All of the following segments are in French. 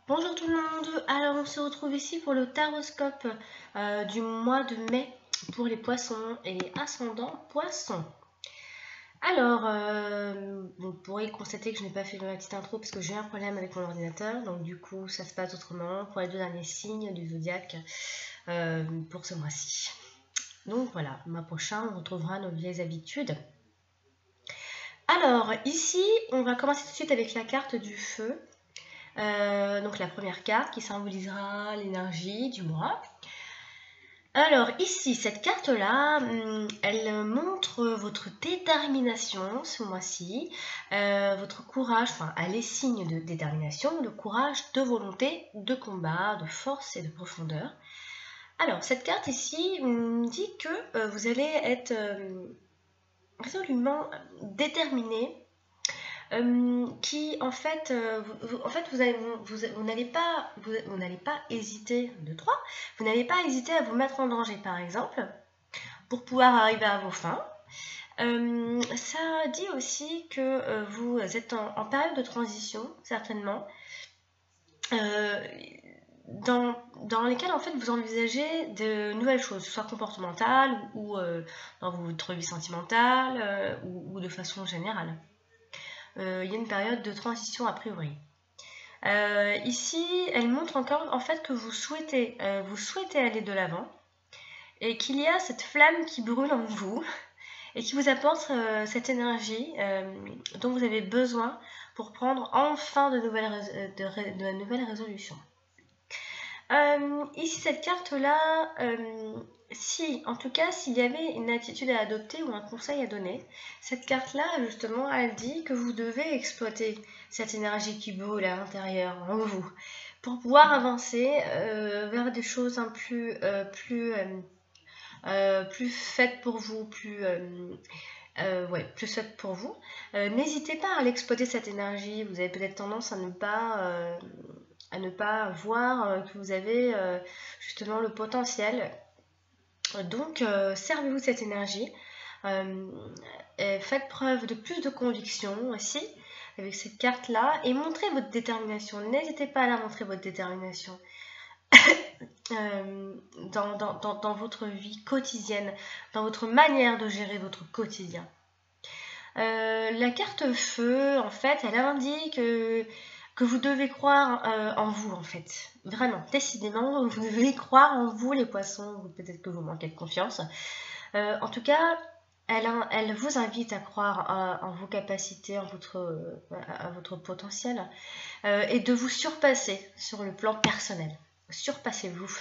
Bonjour tout le monde, alors on se retrouve ici pour le taroscope du mois de mai pour les poissons et ascendant poissons. Alors, vous pourrez constater que je n'ai pas fait ma petite intro parce que j'ai un problème avec mon ordinateur, donc du coup ça se passe autrement pour les deux derniers signes du zodiaque pour ce mois-ci. Donc voilà, le mois prochain on retrouvera nos vieilles habitudes. Alors ici on va commencer tout de suite avec la carte du feu. Donc la première carte qui symbolisera l'énergie du mois. Alors ici, cette carte-là, elle montre votre détermination ce mois-ci, votre courage, enfin elle est signe de détermination, de courage, de volonté, de combat, de force et de profondeur. Alors cette carte ici dit que vous allez être résolument déterminé, qui en fait, vous n'allez pas hésiter, vous n'allez pas hésiter à vous mettre en danger par exemple, pour pouvoir arriver à vos fins. Ça dit aussi que vous êtes en période de transition, certainement, dans lesquelles en fait vous envisagez de nouvelles choses, soit comportementales ou dans votre vie sentimentale ou de façon générale. Il y a une période de transition a priori. Ici, elle montre encore en fait que vous souhaitez aller de l'avant et qu'il y a cette flamme qui brûle en vous et qui vous apporte cette énergie dont vous avez besoin pour prendre enfin de nouvelles résolutions. Ici, cette carte-là, en tout cas, s'il y avait une attitude à adopter ou un conseil à donner, cette carte-là, justement, elle dit que vous devez exploiter cette énergie qui brûle à l'intérieur, en vous, pour pouvoir avancer vers des choses plus faites pour vous, plus faites pour vous. N'hésitez pas à l'exploiter cette énergie. Vous avez peut-être tendance à ne pas voir que vous avez justement le potentiel. Donc, servez-vous de cette énergie. Faites preuve de plus de conviction aussi avec cette carte-là et montrez votre détermination. N'hésitez pas à la montrer, votre détermination. Dans votre vie quotidienne, dans votre manière de gérer votre quotidien. La carte feu, en fait, elle indique que vous devez croire en vous, en fait. Vraiment, décidément, vous devez croire en vous, les poissons. Peut-être que vous manquez de confiance. En tout cas, elle vous invite à croire en vos capacités, à votre potentiel, et de vous surpasser sur le plan personnel. Surpassez-vous.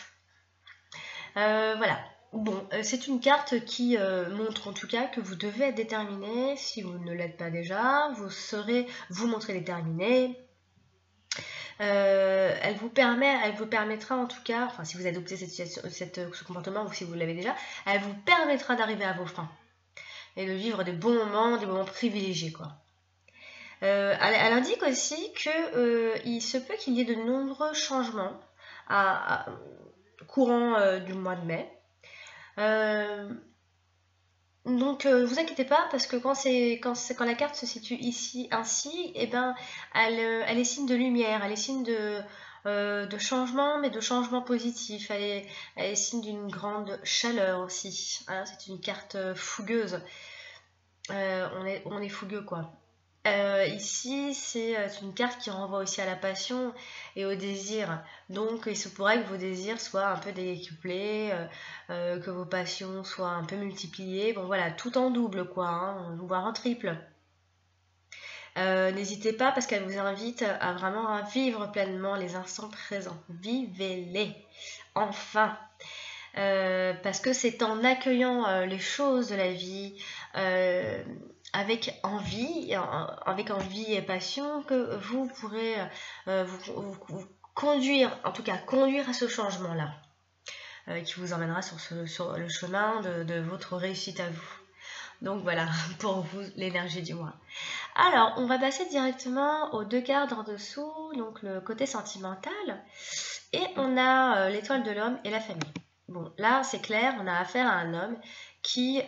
Voilà. Bon, c'est une carte qui montre en tout cas que vous devez être déterminé. Si vous ne l'êtes pas déjà, vous montrez déterminé. Elle vous permettra en tout cas, enfin si vous adoptez ce comportement ou si vous l'avez déjà, elle vous permettra d'arriver à vos fins et de vivre des bons moments, des moments privilégiés quoi. Elle indique aussi que il se peut qu'il y ait de nombreux changements courant du mois de mai. Donc vous inquiétez pas parce que quand la carte se situe ici ainsi, et ben elle est signe de lumière, elle est signe de changement, mais de changement positif. Elle est signe d'une grande chaleur aussi. Hein, c'est une carte fougueuse. On est fougueux quoi. Ici, c'est une carte qui renvoie aussi à la passion et au désir. Donc, il se pourrait que vos désirs soient un peu décuplés, que vos passions soient un peu multipliées. Bon, voilà, tout en double, quoi, hein, voire en triple. N'hésitez pas parce qu'elle vous invite à vraiment vivre pleinement les instants présents. Vivez-les, enfin. Parce que c'est en accueillant les choses de la vie, avec envie et passion que vous pourrez vous conduire, en tout cas conduire à ce changement-là, qui vous emmènera sur le chemin de votre réussite à vous. Donc voilà, pour vous, l'énergie du mois. Alors, on va passer directement aux deux cartes en dessous, donc le côté sentimental, et on a l'étoile de l'homme et la famille. Bon, là, c'est clair, on a affaire à un homme qui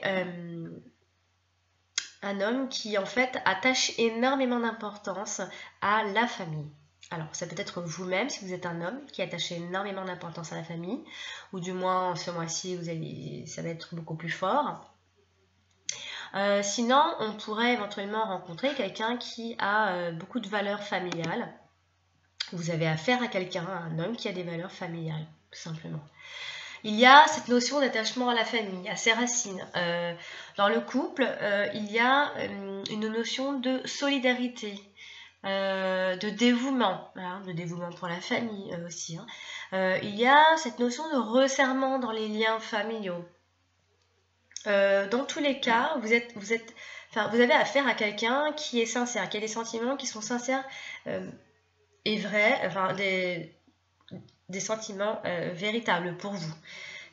en fait attache énormément d'importance à la famille. Alors, ça peut être vous-même, si vous êtes un homme qui attache énormément d'importance à la famille, ou du moins ce mois-ci, ça va être beaucoup plus fort. Sinon, on pourrait éventuellement rencontrer quelqu'un qui a beaucoup de valeurs familiales. Vous avez affaire à quelqu'un, à un homme qui a des valeurs familiales, tout simplement. Il y a cette notion d'attachement à la famille, à ses racines. Dans le couple, il y a une notion de solidarité, de dévouement, voilà, de dévouement pour la famille aussi. Il y a cette notion de resserrement dans les liens familiaux. Dans tous les cas, vous avez affaire à quelqu'un qui est sincère, qui a des sentiments qui sont sincères et vrais, enfin des sentiments véritables pour vous.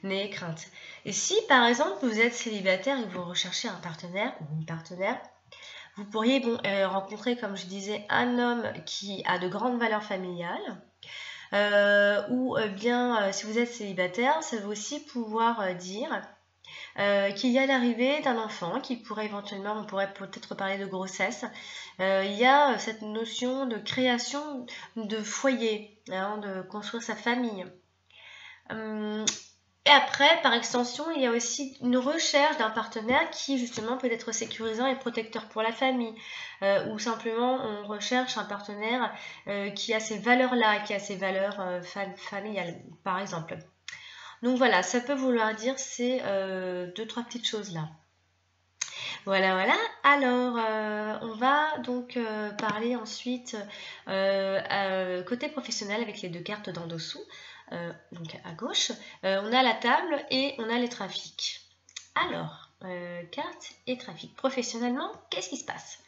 N'ayez crainte. Et si par exemple vous êtes célibataire et que vous recherchez un partenaire ou une partenaire, vous pourriez rencontrer, comme je disais, un homme qui a de grandes valeurs familiales. Ou bien si vous êtes célibataire, ça veut aussi pouvoir dire qu'il y a l'arrivée d'un enfant qui pourrait éventuellement, on pourrait peut-être parler de grossesse. Il y a cette notion de création de foyer, de construire sa famille. Et après, par extension, il y a aussi une recherche d'un partenaire qui justement peut être sécurisant et protecteur pour la famille. Ou simplement on recherche un partenaire qui a ces valeurs-là, qui a ces valeurs familiales, par exemple. Donc voilà, ça peut vouloir dire ces deux, trois petites choses-là. Voilà, voilà. Alors, on va donc parler ensuite côté professionnel avec les deux cartes d'en dessous. Donc à gauche, on a la table et on a les trafics. Alors, cartes et trafic. Professionnellement, qu'est-ce qui se passe?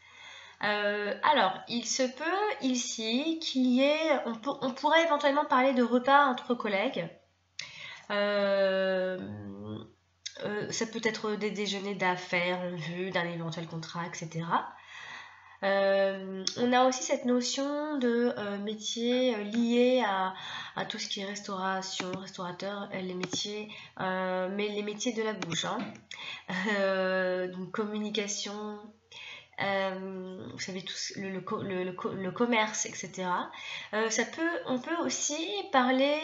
Alors, il se peut ici qu'il y ait, on pourrait éventuellement parler de repas entre collègues. Ça peut être des déjeuners d'affaires en vue d'un éventuel contrat, etc. On a aussi cette notion de métier lié à tout ce qui est restauration, restaurateur, les métiers, mais les métiers de la bouche, donc communication, vous savez tous le commerce, etc. On peut aussi parler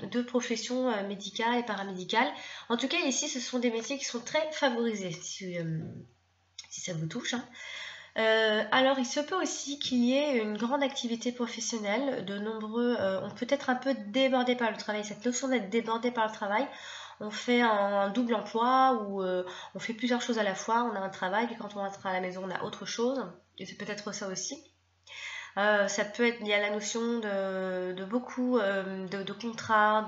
de professions médicales et paramédicales. En tout cas, ici, ce sont des métiers qui sont très favorisés, si ça vous touche. Alors, il se peut aussi qu'il y ait une grande activité professionnelle. On peut être un peu débordé par le travail. Cette notion d'être débordé par le travail, on fait un double emploi ou on fait plusieurs choses à la fois. On a un travail, puis quand on rentre à la maison, on a autre chose. Et c'est peut-être ça aussi. Ça peut être, il y a la notion de beaucoup de contrats.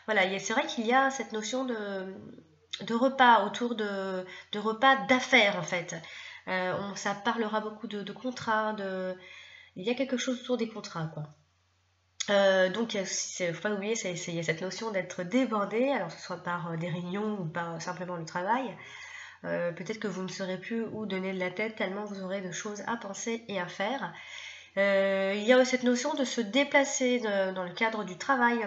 Voilà, c'est vrai qu'il y a cette notion de repas autour de repas d'affaires en fait. Ça parlera beaucoup de contrats, il y a quelque chose autour des contrats, quoi. Donc, il ne faut pas oublier, il y a cette notion d'être débordé, alors que ce soit par des réunions ou par simplement le travail. Peut-être que vous ne saurez plus où donner de la tête tellement vous aurez de choses à penser et à faire. Il y a cette notion de se déplacer dans le cadre du travail.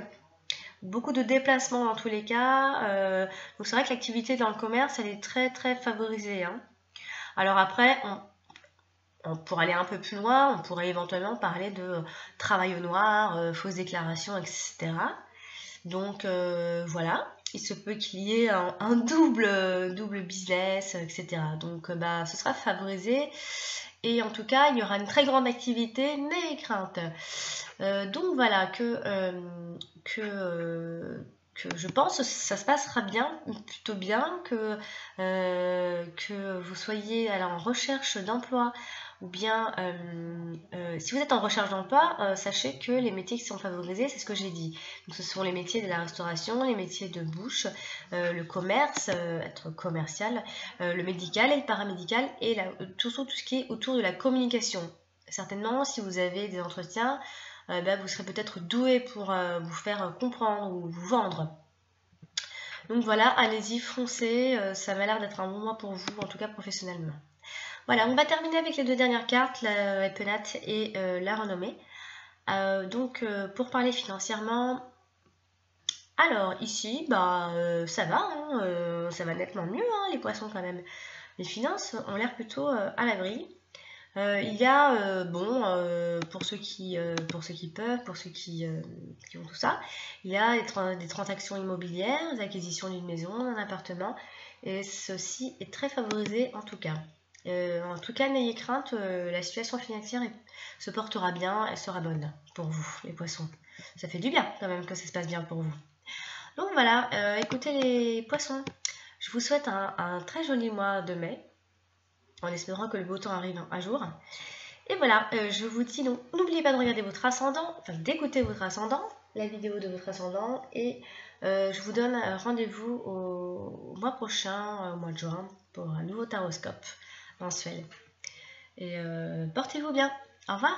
Beaucoup de déplacements dans tous les cas. Donc c'est vrai que l'activité dans le commerce, elle est très très favorisée. Alors après, pour aller un peu plus loin, on pourrait éventuellement parler de travail au noir, fausses déclarations, etc. Donc voilà, il se peut qu'il y ait un double business, etc. Donc ce sera favorisé. Et en tout cas, il y aura une très grande activité, n'ayez crainte. Donc voilà, que je pense que ça se passera bien, plutôt bien, que vous soyez en recherche d'emploi ou bien si vous êtes en recherche d'emploi, sachez que les métiers qui sont favorisés, c'est ce que j'ai dit. Donc ce sont les métiers de la restauration, les métiers de bouche, le commerce, être commercial, le médical et le paramédical et tout ce qui est autour de la communication. Certainement, si vous avez des entretiens, vous serez peut-être doué pour vous faire comprendre ou vous vendre. Donc voilà, allez-y, foncez, ça m'a l'air d'être un bon mois pour vous, en tout cas professionnellement. Voilà, on va terminer avec les deux dernières cartes, la penate et la renommée. Donc pour parler financièrement, alors ici, ça va nettement mieux, les poissons quand même. Les finances ont l'air plutôt à l'abri. Il y a, pour ceux qui peuvent, pour ceux qui ont tout ça, il y a des transactions immobilières, des acquisitions d'une maison, d'un appartement, et ceci est très favorisé en tout cas. En tout cas, n'ayez crainte, la situation financière se portera bien, elle sera bonne pour vous, les poissons. Ça fait du bien quand même que ça se passe bien pour vous. Donc voilà, écoutez les poissons, je vous souhaite un très joli mois de mai, en espérant que le beau temps arrive un jour. Et voilà, je vous dis donc, n'oubliez pas de regarder votre ascendant, enfin d'écouter votre ascendant, la vidéo de votre ascendant, et je vous donne rendez-vous au mois prochain, au mois de juin, pour un nouveau taroscope mensuel. Et portez-vous bien. Au revoir.